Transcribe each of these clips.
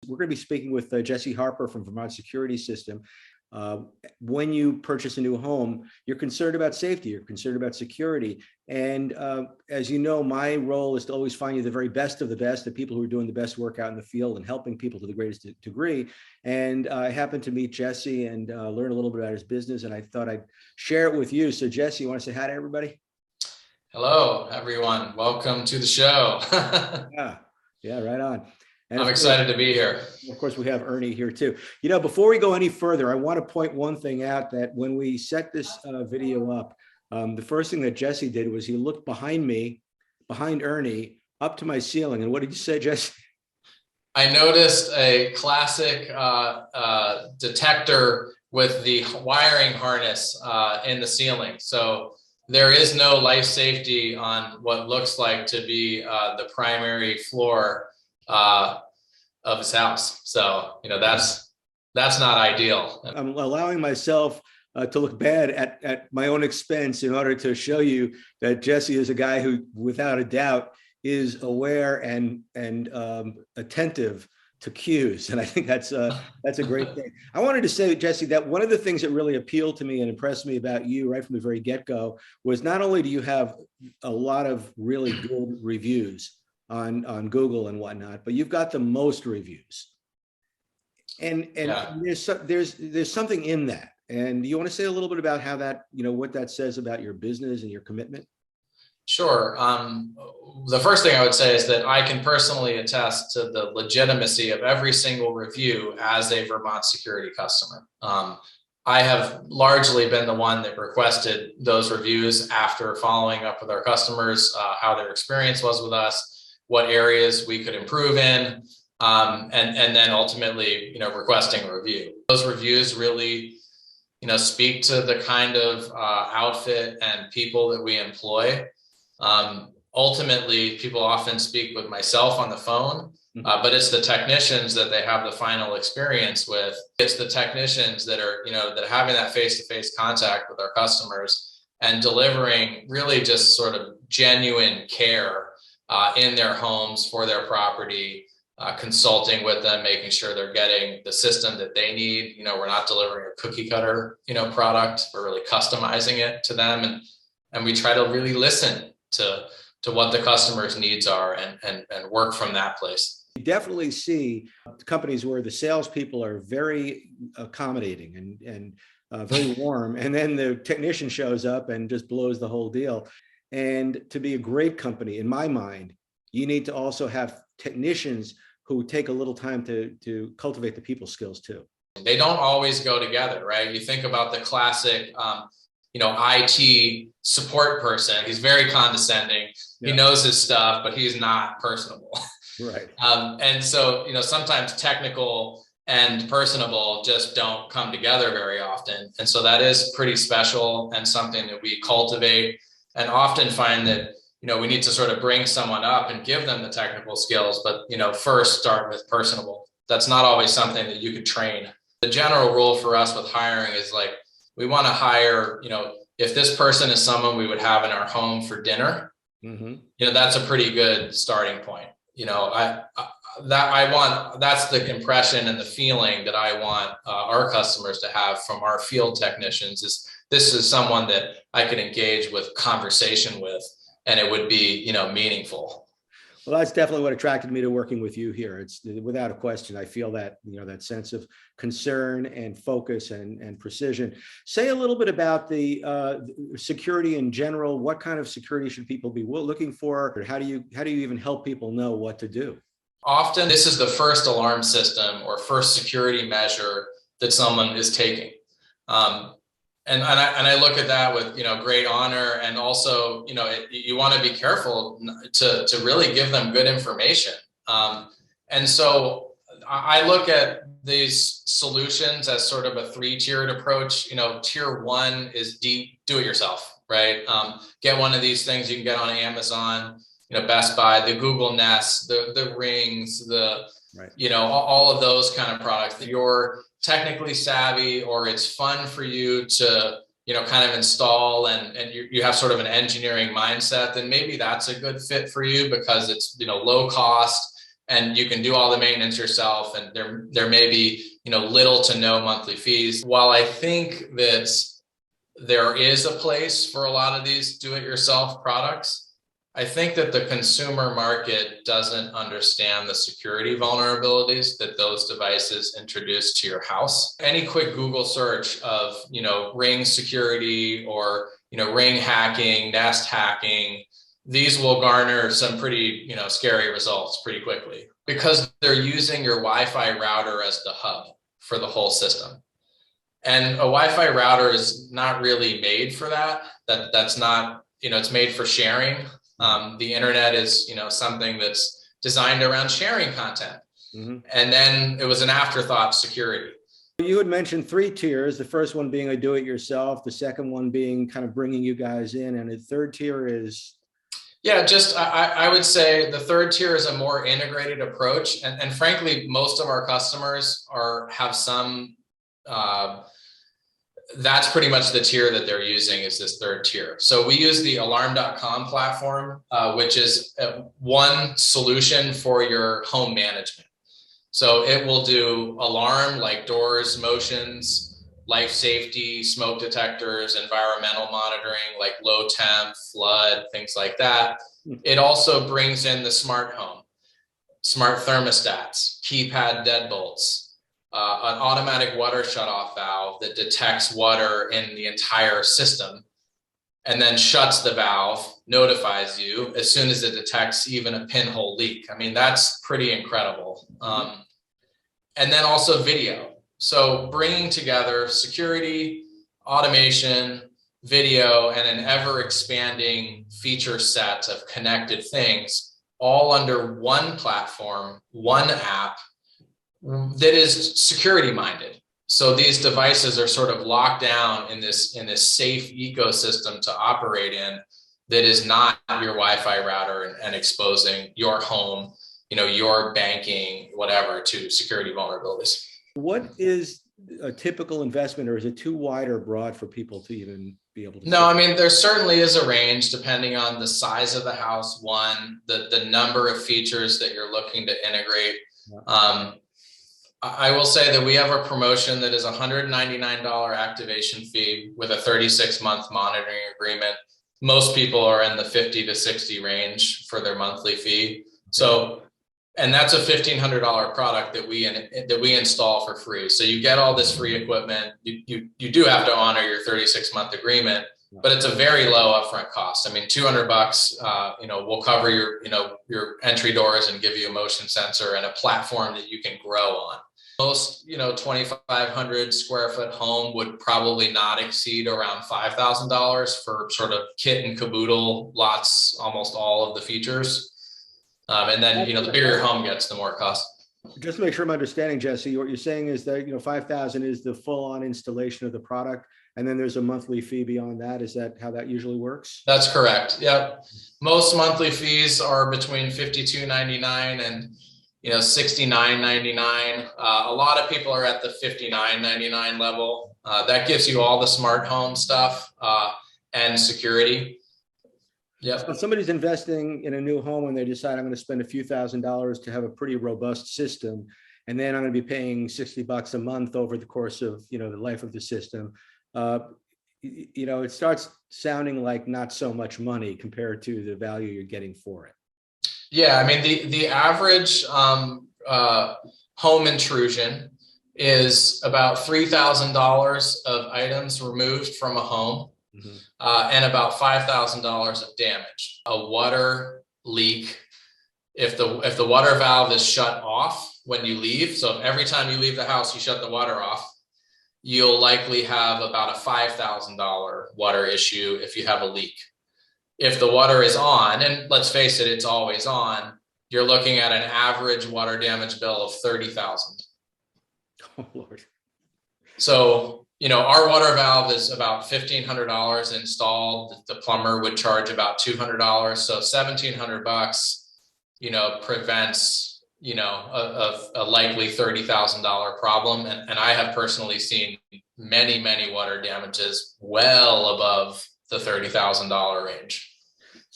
We're going to be speaking with Jesse Harper from Vermont Security System. When you purchase a new home, you're concerned about safety, you're concerned about security. And as you know, my role is to always find you the very best of the best, the people who are doing the best work out in the field and helping people to the greatest degree. And I happened to meet Jesse and learn a little bit about his business, and I thought I'd share it with you. So Jesse, you want to say hi to everybody? Hello, everyone. Welcome to the show. Yeah, right on. And I'm excited to be here. Of course, we have Ernie here too. You know, before we go any further, I want to point one thing out, that when we set this video up, the first thing that Jesse did was he looked behind me, behind Ernie, up to my ceiling. And what did you say, Jesse? I noticed a classic detector with the wiring harness in the ceiling. So there is no life safety on what looks like to be the primary floor of his house. So, you know, that's not ideal. I'm allowing myself to look bad at my own expense in order to show you that Jesse is a guy who, without a doubt, is aware and attentive to cues. And I think that's a great thing. I wanted to say, Jesse, that one of the things that really appealed to me and impressed me about you right from the very get-go was not only do you have a lot of really good reviews on Google and whatnot, but you've got the most reviews. And yeah, there's something in that. And you want to say a little bit about how that, you know, what that says about your business and your commitment? Sure. The first thing I would say is that I can personally attest to the legitimacy of every single review as a Vermont security customer. I have largely been the one that requested those reviews after following up with our customers, how their experience was with us, what areas we could improve in, and then ultimately, you know, requesting a review. Those reviews really, you know, speak to the kind of outfit and people that we employ. Ultimately, people often speak with myself on the phone, but it's the technicians that they have the final experience with. It's the technicians that are, you know, that are having that face-to-face contact with our customers and delivering really just sort of genuine care in their homes for their property, consulting with them, making sure they're getting the system that they need. You know, we're not delivering a cookie cutter, you know, product. We're really customizing it to them. And we try to really listen to what the customer's needs are and work from that place. You definitely see companies where the salespeople are very accommodating and very warm. And then the technician shows up and just blows the whole deal. And to be a great company, in my mind, you need to also have technicians who take a little time to cultivate the people skills too. They don't always go together, right? You think about the classic, you know, IT support person. He's very condescending. Yeah. He knows his stuff, but he's not personable. Right. And so, you know, sometimes technical and personable just don't come together very often. And so that is pretty special and something that we cultivate, and often find that, you know, we need to sort of bring someone up and give them the technical skills, but, you know, first start with personable. That's not always something that you could train. The general rule for us with hiring is like, we want to hire, you know, if this person is someone we would have in our home for dinner, you know, that's a pretty good starting point. You know, that's the impression and the feeling that I want our customers to have from our field technicians is this is someone that I could engage with conversation with, and it would be, you know, meaningful. Well, that's definitely what attracted me to working with you here. It's without a question. I feel that, you know, that sense of concern and focus and precision. Say a little bit about the security in general. What kind of security should people be looking for? Or how do you even help people know what to do? Often this is the first alarm system or first security measure that someone is taking. And I look at that with, you know, great honor. And also, you know, you want to be careful to really give them good information. And so I look at these solutions as sort of a three-tiered approach. You know, tier one is deep, do it yourself, right? Get one of these things you can get on Amazon, you know, Best Buy, the Google Nest, the Rings, right, you know, all of those kind of products that you're technically savvy, or it's fun for you to, you know, kind of install and you have sort of an engineering mindset, then maybe that's a good fit for you because it's, you know, low cost and you can do all the maintenance yourself. And there may be, little to no monthly fees. While I think that there is a place for a lot of these do-it-yourself products, I think that the consumer market doesn't understand the security vulnerabilities that those devices introduce to your house. Any quick Google search of, Ring security or, Ring hacking, Nest hacking, these will garner some pretty, scary results pretty quickly because they're using your Wi-Fi router as the hub for the whole system. And a Wi-Fi router is not really made for that. That's not, it's made for sharing. The internet is, something that's designed around sharing content. Mm-hmm. And then it was an afterthought, security. You had mentioned 3 tiers, the first one being a do-it-yourself, the second one being kind of bringing you guys in, and the third tier is? Yeah, I would say the third tier is a more integrated approach. And frankly, most of our customers have some, that's pretty much the tier that they're using is this third tier. So we use the alarm.com platform, which is one solution for your home management. So it will do alarm like doors, motions, life safety, smoke detectors, environmental monitoring like low temp, flood, things like that. It also brings in the smart home, smart thermostats, keypad deadbolts, an automatic water shutoff valve that detects water in the entire system and then shuts the valve, notifies you as soon as it detects even a pinhole leak. I mean, that's pretty incredible. And then also video. So bringing together security, automation, video, and an ever expanding feature set of connected things all under one platform, one app, that is security minded. So these devices are sort of locked down in this safe ecosystem to operate in that is not your Wi-Fi router and exposing your home, your banking, whatever, to security vulnerabilities. What is a typical investment, or is it too wide or broad for people to even be able to? No, I mean, there certainly is a range depending on the size of the house, the number of features that you're looking to integrate. Yeah. I will say that we have a promotion that is a $199 activation fee with a 36-month monitoring agreement. Most people are in the 50 to 60 range for their monthly fee. So, and that's a $1,500 product that we install for free. So you get all this free equipment. You do have to honor your 36-month agreement, but it's a very low upfront cost. I mean, $200, we'll cover your entry doors and give you a motion sensor and a platform that you can grow on. Most, 2,500 square foot home would probably not exceed around $5,000 for sort of kit and caboodle, lots, almost all of the features. And then, the bigger your home gets, the more cost. Just to make sure I'm understanding, Jesse, what you're saying is that, $5,000 is the full on installation of the product. And then there's a monthly fee beyond that. Is that how that usually works? That's correct. Yep. Most monthly fees are between $52.99 and $69.99. A lot of people are at the $59.99 level. That gives you all the smart home stuff and security. Yeah. So if somebody's investing in a new home and they decide I'm going to spend a few $1,000s to have a pretty robust system, and then I'm going to be paying $60 a month over the course of the life of the system, it starts sounding like not so much money compared to the value you're getting for it. Yeah, I mean, the average home intrusion is about $3,000 of items removed from a home, and about $5,000 of damage. A water leak, if the water valve is shut off when you leave, so if every time you leave the house you shut the water off, you'll likely have about a $5,000 water issue if you have a leak. If the water is on, and let's face it, it's always on, you're looking at an average water damage bill of $30,000. Oh, Lord. So, our water valve is about $1,500 installed. The plumber would charge about $200. So $1,700, prevents, a likely $30,000 problem. And I have personally seen many, many water damages well above the $30,000 range.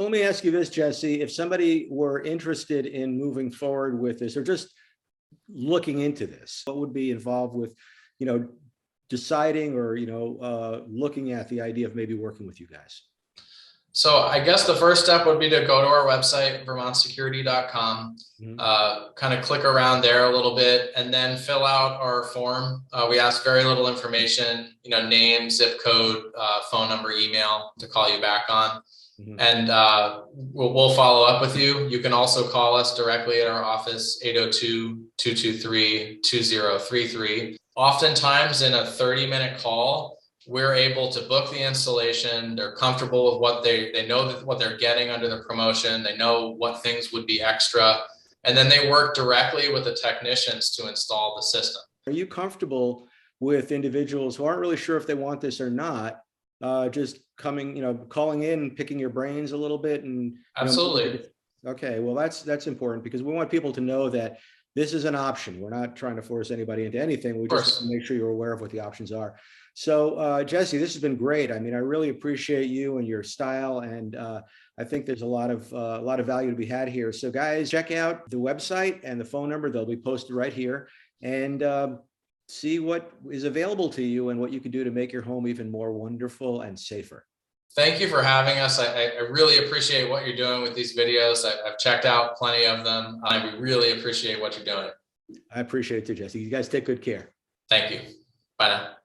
So let me ask you this, Jesse, if somebody were interested in moving forward with this or just looking into this, what would be involved with, deciding or, looking at the idea of maybe working with you guys? So I guess the first step would be to go to our website, vermontsecurity.com, kind of click around there a little bit and then fill out our form. We ask very little information, name, zip code, phone number, email to call you back on. And we'll follow up with you. You can also call us directly at our office, 802-223-2033. Oftentimes in a 30-minute call, we're able to book the installation. They're comfortable with what they know that what they're getting under the promotion. They know what things would be extra. And then they work directly with the technicians to install the system. Are you comfortable with individuals who aren't really sure if they want this or not, just coming, calling in, picking your brains a little bit and absolutely. Okay, well, that's important because we want people to know that this is an option. We're not trying to force anybody into anything. We just make sure you're aware of what the options are. So, Jesse, this has been great. I mean, I really appreciate you and your style, and I think there's a lot of value to be had here. So, guys, check out the website and the phone number. They'll be posted right here, and see what is available to you and what you can do to make your home even more wonderful and safer. Thank you for having us. I really appreciate what you're doing with these videos. I've checked out plenty of them. I really appreciate what you're doing. I appreciate it too, Jesse. You guys take good care. Thank you. Bye now.